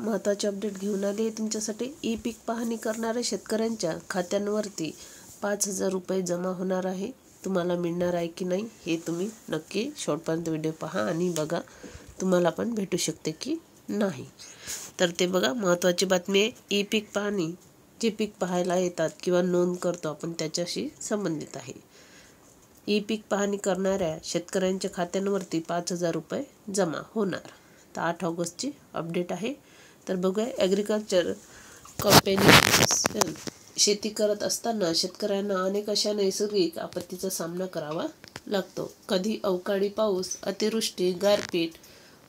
महत्त्वाचे अपडेट घेऊन आले आहे तुमच्यासाठी। ई पीक पाहणी करणाऱ्या शेतकऱ्यांच्या खात्यांवरती 5,000 रुपये जमा होणार आहे। तुम्हाला मिळणार आहे की नाही हे तुम्ही नक्की शेवटपर्यंत व्हिडिओ पहा आणि बघा तुम्हाला पण भेटू शकते की नाही। तर ते बघा महत्त्वाची बातमी आहे। ई पीक पाहणी जे पीक पाहायला येतात किंवा नोंद करतो आपण त्याच्याशी संबंधित आहे। ई पीक पाहणी करणाऱ्या शेतकऱ्यांच्या खात्यांवरती 5,000 रुपये जमा होणार। तर 8 ऑगस्टची अपडेट आहे। तर बघूया ॲग्रिकल्चर कंपॅनियन शेती करत असताना शेतकऱ्यांना अनेक अशा नैसर्गिक आपत्तीचा सामना करावा लागतो। कधी अवकाळी पाऊस, अतिवृष्टी, गारपीट,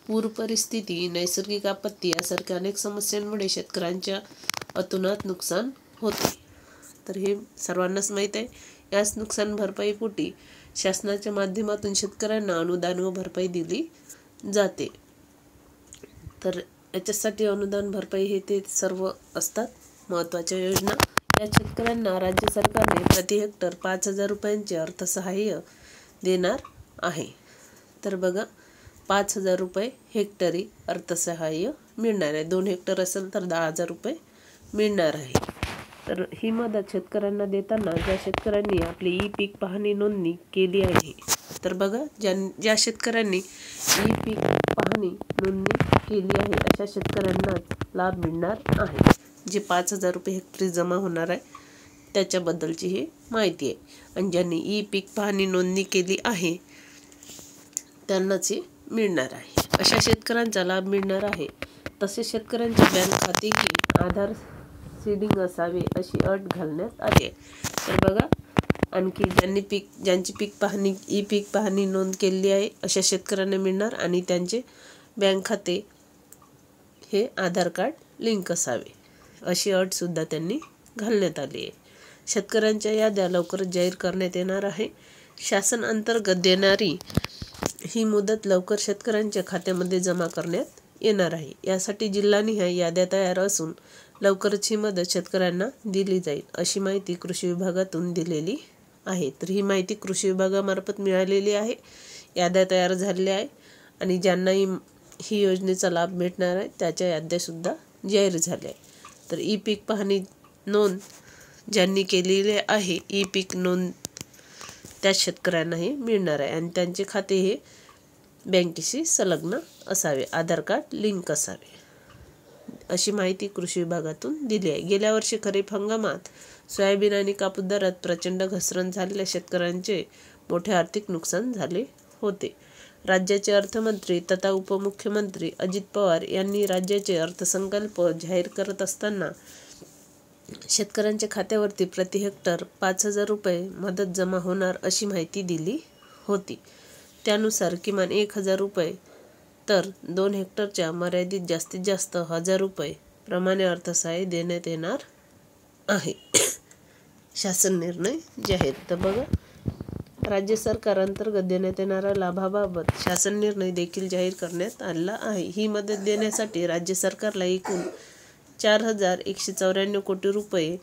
पूर परिस्थिती, नैसर्गिक आपत्ती यासारख्या अनेक समस्यांमुळे शेतकऱ्यांच्या अतोनात नुकसान होते। तर हे सर्वांनाच माहीत आहे। याच नुकसान भरपाईपोटी शासनाच्या माध्यमातून शेतकऱ्यांना अनुदान व भरपाई दिली जाते। तर याच्यासाठी अनुदान भरपाई हे ते सर्व असतात महत्त्वाच्या योजना। या शेतकऱ्यांना राज्य सरकारने प्रति हेक्टर 5,000 रुपयांचे अर्थसहाय्य देणार आहे। तर बघा 5,000 रुपये हेक्टरी अर्थसहाय्य मिळणार आहे। 2 हेक्टर असेल तर 10,000 रुपये मिळणार आहे। तर ही मदत शेतकऱ्यांना देताना ज्या शेतकऱ्यांनी आपली ई पीक पाहणी नोंदणी केली आहे, तर बघा ज्या शेतकऱ्यांनी ई पीक पाहणी नोंदणी केली आहे अशा शेतकऱ्यांनाच लाभ मिळणार आहे। जे 5,000 रुपये हेक्टरी जमा होणार आहे त्याच्याबद्दलची ही माहिती आहे। आणि ज्यांनी ई पीक पाहणी नोंदणी केली आहे त्यांनाच हे मिळणार आहे। अशा शेतकऱ्यांचा लाभ मिळणार आहे। तसेच शेतकऱ्यांचे बँक खाते की आधार सीडिंग असावे अशी अट घालण्यात आली आहे। तर बघा आणखी ज्यांची पीक पाहणी ई पीक पाहणी नोंद केली आहे अशा शेतकऱ्यांना मिळणार आणि त्यांचे बँक खाते हे आधार कार्ड लिंक असावे अशी अट सुद्धा त्यांनी घालण्यात आली आहे। शेतकऱ्यांच्या याद्या लवकरच जाहीर करण्यात येणार आहे। शासन अंतर्गत देणारी ही मुदत लवकर शेतकऱ्यांच्या खात्यामध्ये जमा करण्यात येणार आहे। यासाठी जिल्हानिहाय याद्या तयार असून लवकरच ही मदत शेतकऱ्यांना दिली जाईल अशी माहिती कृषी विभागातून दिलेली आहे। तर ही माहिती कृषी विभागामार्फत मिळालेली आहे। याद्या तयार झालेल्या आहे आणि ज्यांना ही योजनेचा लाभ मिळणार आहे त्याच्या याद्यासुद्धा जाहीर झाल्या आहे। तर ई पीक पाहणी नोंद ज्यांनी केलेली आहे ई पीक नोंद त्या शेतकऱ्यांना हे मिळणार आहे आणि त्यांचे खाते हे बँकेशी संलग्न असावे, आधार कार्ड लिंक असावे अशी माहिती कृषी विभागातून दिली आहे। गेल्या वर्षी खरीप हंगामात सोयाबीन आणि कापूस दरात प्रचंड घसरण झालेल्या शेतकऱ्यांचे मोठे आर्थिक नुकसान झाले होते। राज्याचे अर्थमंत्री तथा उपमुख्यमंत्री अजित पवार यांनी राज्याचे अर्थसंकल्प जाहीर करत असताना शेतकऱ्यांच्या खात्यावरती प्रति हेक्टर 5,000 रुपये मदत जमा होणार अशी माहिती दिली होती। त्यानुसार किमान 1,000 रुपये तर 2 हेक्टरच्या मर्यादित जास्तीत जास्त 1,000 रुपये प्रमाणे अर्थसहाय्य देण्यात येणार आहे। शासन निर्णय जाहीर। तर बघा राज्य सरकार अंतर्गत देण्यात येणाऱ्या लाभाबाबत शासन निर्णय देखील जाहीर करण्यात आला आहे। ही मदत देण्यासाठी राज्य सरकारला एकूण 4,194 कोटी रुपये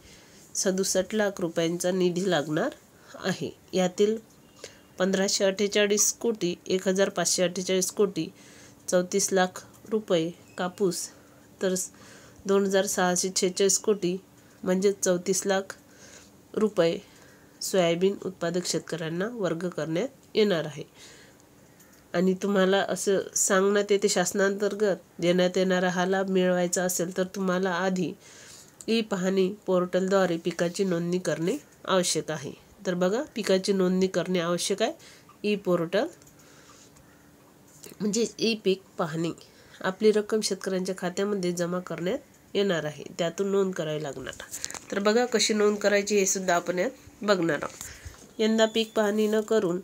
67 लाख रुपयांचा निधी लागणार आहे। यातील 1,548 कोटी 1,548 कोटी 34 लाख रुपये कापूस तर 2,646 कोटी म्हणजे 34 लाख रुपये सोयाबीन उत्पादक शेतकऱ्यांना वर्ग करण्यात येणार आहे। आणि तुम्हाला असं सांगण्यात येते शासनांतर्गत देण्यात येणारा हा लाभ मिळवायचा असेल तर तुम्हाला आधी ई पाहणी पोर्टलद्वारे पिकाची नोंदणी करणे आवश्यक आहे। तर बघा पिकाची नोंदणी करणे आवश्यक आहे। ई पोर्टल म्हणजे ई पीक पाहणी आपली रक्कम शेतकऱ्यांच्या खात्यामध्ये जमा करण्यात येणार आहे, त्यातून नोंद करावी लागणार। तर बघा कशी नोंद करायची हे सुद्धा आपण यात बघणार आहोत। यंदा पीक पाहणी न करून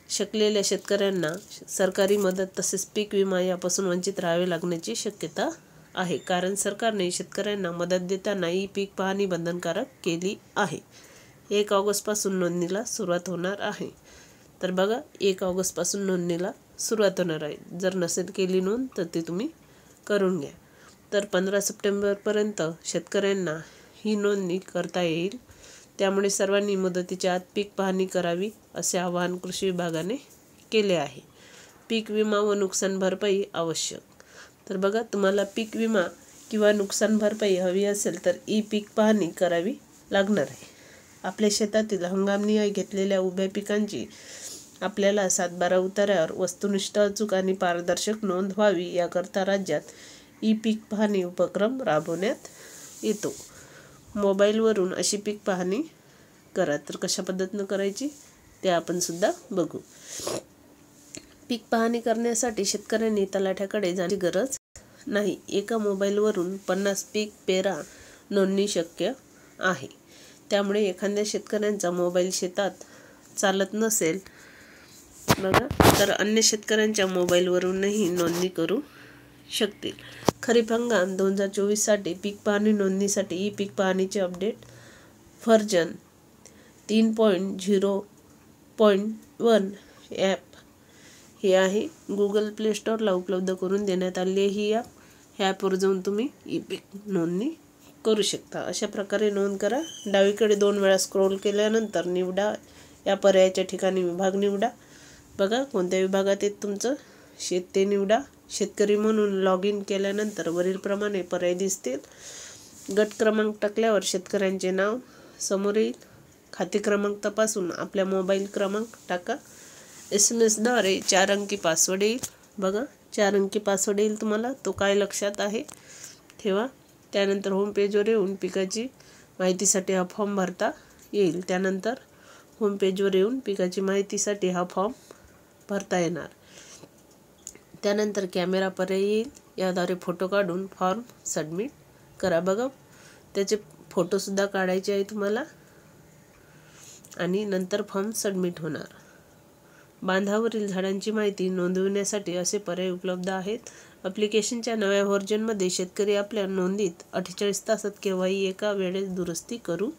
शकलेल्या शेतकऱ्यांना सरकारी मदत तसेच पीक विमा यापासून वंचित राहावे लागण्याची शक्यता आहे, कारण सरकारने शेतकऱ्यांना मदत देताना ई पीक पाहणी बंधनकारक केली आहे। 1 ऑगस्टपासून नोंदणीला सुरुवात होणार आहे। तर बघा 1 ऑगस्टपासून नोंदणीला सुरुवात होणार आहे। जर नसेल केली नोंद तर ते तुम्ही करून घ्या। तर 15 सप्टेंबरपर्यंत शेतकऱ्यांना ही नोंदणी करता येईल। त्यामुळे सर्वांनी मुदतीच्या आत पीक पाहणी करावी असे आवाहन कृषी विभागाने केले आहे। पीक विमा व नुकसान भरपाई आवश्यक। तर बघा तुम्हाला पीक विमा किंवा नुकसान भरपाई हवी असेल तर ई पीक पाहणी करावी लागणार आहे. आपल्या शेतातील हंगामनिहाय घेतलेल्या उभ्या पिकांची आपल्याला 7/12 उताऱ्यावर वस्तुनिष्ठ, अचूक आणि पारदर्शक नोंद व्हावी याकरता राज्यात ई पीक पाहणी उपक्रम राबवण्यात येतो. मोबाईलवरून अशी पीक पाहणी करा. तर कशा पद्धतीनं करायची ते आपण सुद्धा बघू. पीक पाहणी करण्यासाठी शेतकऱ्यांनी तलाठ्याकडे जाण्याची गरज नाही. एका मोबाईलवरून 50 पीक पेरा नोंदणी शक्य आहे. त्यामुळे एखाद्या शेतकऱ्यांचा मोबाईल शेतात चालत नसेल बघा तर अन्य शेतकऱ्यांच्या मोबाईलवरूनही नोंदणी करू शकतील. खरीप हंगाम 2024 साठी पीक पाहणी नोंदणीसाठी ई पीक पाहणीचे अपडेट व्हर्जन 3.0.1 ॲप हे आहे. गुगल प्ले स्टोअरला उपलब्ध करून देण्यात आलेली ही ॲपवर जाऊन तुम्ही ई पीक नोंदणी करू शकता. अशा प्रकारे नोंद करा. डावीकडे 2 वेळा स्क्रोल केल्यानंतर निवडा या पर्यायाच्या ठिकाणी विभाग निवडा. बघा कोणत्या विभागात येत तुमचं शेत ते निवडा. शेतकरी म्हणून लॉग इन केल्यानंतर वरीलप्रमाणे पर्याय दिसतील. गट क्रमांक टाकल्यावर शेतकऱ्यांचे नाव समोर येईल. खाते क्रमांक तपासून आपल्या मोबाईल क्रमांक टाका. SMS-द्वारे 4 अंकी पासवर्ड येईल. बघा 4 अंकी पासवर्ड येईल तुम्हाला. तो काय लक्षात आहे ठेवा. त्यानंतर होम पेजवर येऊन पिकाची माहितीसाठी हा फॉर्म भरता येईल. त्यानंतर होम पेजवर येऊन पिकाची माहितीसाठी हा फॉर्म भरता येणार. त्यानंतर कॅमेरा पर्याय येईल. याद्वारे फोटो काढून फॉर्म सबमिट करा. बघा त्याचे फोटोसुद्धा काढायचे आहे तुम्हाला आणि नंतर फॉर्म सबमिट होणार. बांधावरील झाडांची माहिती नोंदविण्यासाठी असे पर्याय उपलब्ध आहेत. ॲप्लिकेशनच्या नव्या व्हर्जनमध्ये शेतकरी आपल्या नोंदीत 48 तासात केव्हाही एका वेळेस दुरुस्ती करू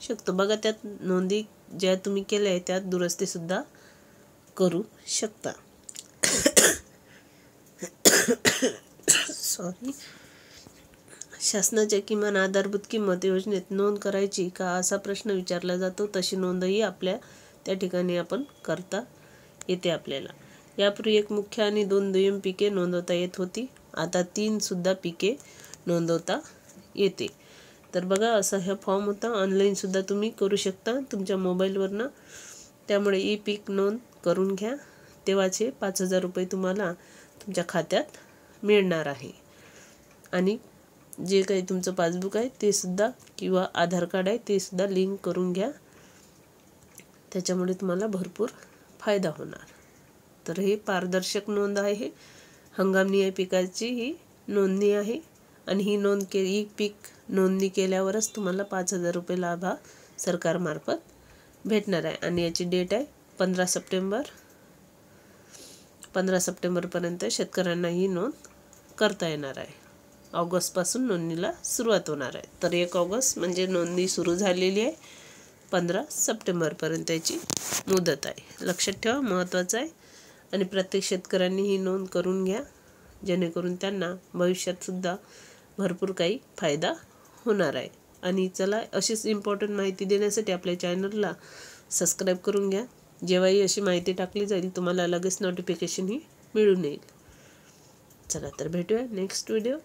शकतो. बघा त्यात नोंदी ज्या तुम्ही केल्या आहे त्यात दुरुस्तीसुद्धा करू शकता. शासनाच्या किमान आधारभूत किंमत योजनेत नोंद करायची का असा प्रश्न विचारला जातो. तशी नोंदही आपल्या त्या ठिकाणी आपण करता येते आपल्याला. यापूर्वी 1 मुख्य आणि 2 दुय्यम पिके नोंदवता येत होती. आता 3 सुद्धा पिके नोंदवता येते. तर बघा असा हा फॉर्म होता. ऑनलाईन सुद्धा तुम्ही करू शकता तुमच्या मोबाईलवरनं. त्यामुळे ई पीक नोंद करून घ्या. तेव्हाचे 5,000 रुपये तुम्हाला तुमच्या खात्यात मिळणार आहे. आणि जे काही तुमचं पासबुक आहे ते सुद्धा किंवा आधार कार्ड आहे ते सुद्धा लिंक करून घ्या. त्याच्यामुळे तुम्हाला भरपूर फायदा होणार. तर हे पारदर्शक नोंद आहे. हंगामनिहाय पिकाची ही नोंदणी आहे आणि ही नोंद ई पीक नोंदणी केल्यावरच तुम्हाला 5,000 रुपये लाभ हा सरकारमार्फत भेटणार आहे. आणि याची डेट आहे 15 सप्टेंबर. 15 सप्टेंबरपर्यंत शेतकऱ्यांना ही नोंद करता येणार आहे. ऑगस्टपासून नोंदणीला सुरुवात होणार आहे. तर 1 ऑगस्ट म्हणजे नोंदणी सुरू झालेली आहे. 15 सप्टेंबरपर्यंत याची मुदत आहे. लक्षात ठेवा महत्त्वाचं आहे. आणि प्रत्येक शेतकऱ्यांनी ही नोंद करून घ्या जेणेकरून त्यांना भविष्यातसुद्धा भरपूर काही फायदा होणार आहे. आणि चला अशीच इम्पॉर्टंट माहिती देण्यासाठी आपल्या चॅनलला सबस्क्राईब करून घ्या. जेव्हाही अशी माहिती टाकली जाईल तुम्हाला लगेच नोटिफिकेशन ही मिळून येईल. चला तर भेटूया नेक्स्ट व्हिडिओ.